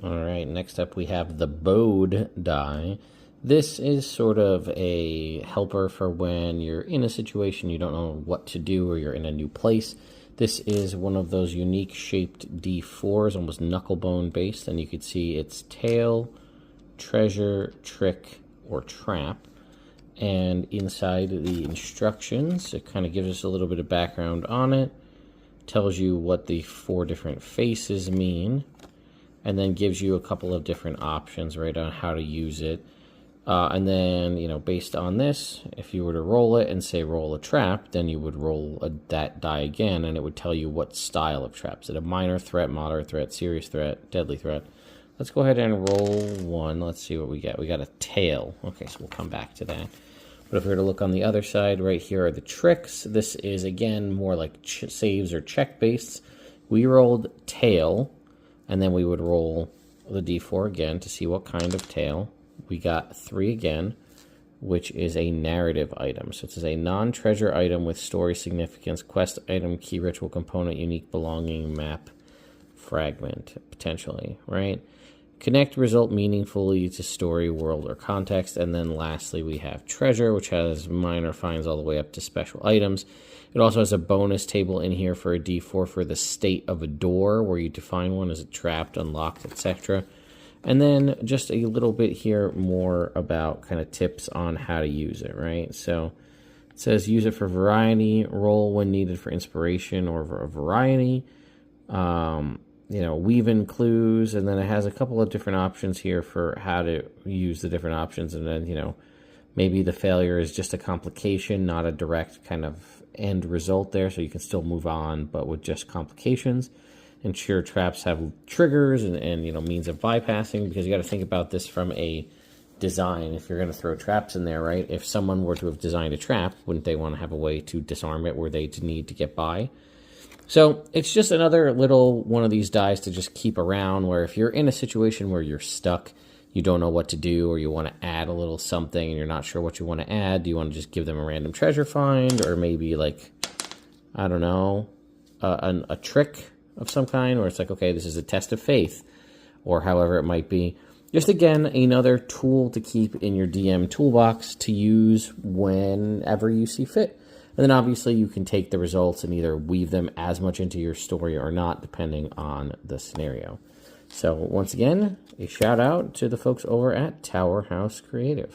All right, next up we have the Bode die. This is sort of a helper for when you're in a situation you don't know what to do or you're in a new place. This is one of those unique shaped D4s, almost knucklebone based, and you can see it's tail, treasure, trick, or trap. And inside the instructions, it kind of gives us a little bit of background on it, tells you what the 4 different faces mean, and then gives you a couple of different options, right, on how to use it. And then, you know, based on this, if you were to roll it and say roll a trap, then you would roll that die again, and it would tell you what style of trap. Is it a minor threat, moderate threat, serious threat, deadly threat? Let's go ahead and roll one. Let's see what we get. We got a tail. Okay, so we'll come back to that. But if we were to look on the other side, right here are the tricks. This is, again, more like saves or check-based. We rolled tail, and then we would roll the D4 again to see what kind of tail. We got 3 again, which is a narrative item. So it is a non-treasure item with story significance, quest item, key ritual component, unique belonging, map, fragment, potentially, right? Connect result meaningfully to story, world, or context. And then lastly, we have treasure, which has minor finds all the way up to special items. It also has a bonus table in here for a D4 for the state of a door, where you define one as it trapped, unlocked, etc. And then just a little bit here more about kind of tips on how to use it, right? So it says use it for variety, roll when needed for inspiration or for a variety. You know, weave in clues, and then it has a couple of different options here for how to use the different options. And then, you know, maybe the failure is just a complication, not a direct kind of end result there, so you can still move on, but with just complications. Ensure traps have triggers and you know, means of bypassing, because you got to think about this from a design. If you're going to throw traps in there, right? If someone were to have designed a trap, wouldn't they want to have a way to disarm it where they need to get by? So it's just another little one of these dies to just keep around, where if you're in a situation where you're stuck, you don't know what to do, or you want to add a little something and you're not sure what you want to add, do you want to just give them a random treasure find, or maybe like, I don't know, a trick of some kind, where it's like, okay, this is a test of faith, or however it might be. Just, again, another tool to keep in your DM toolbox to use whenever you see fit. And then obviously you can take the results and either weave them as much into your story or not, depending on the scenario. So once again, a shout out to the folks over at Towerhouse Creative.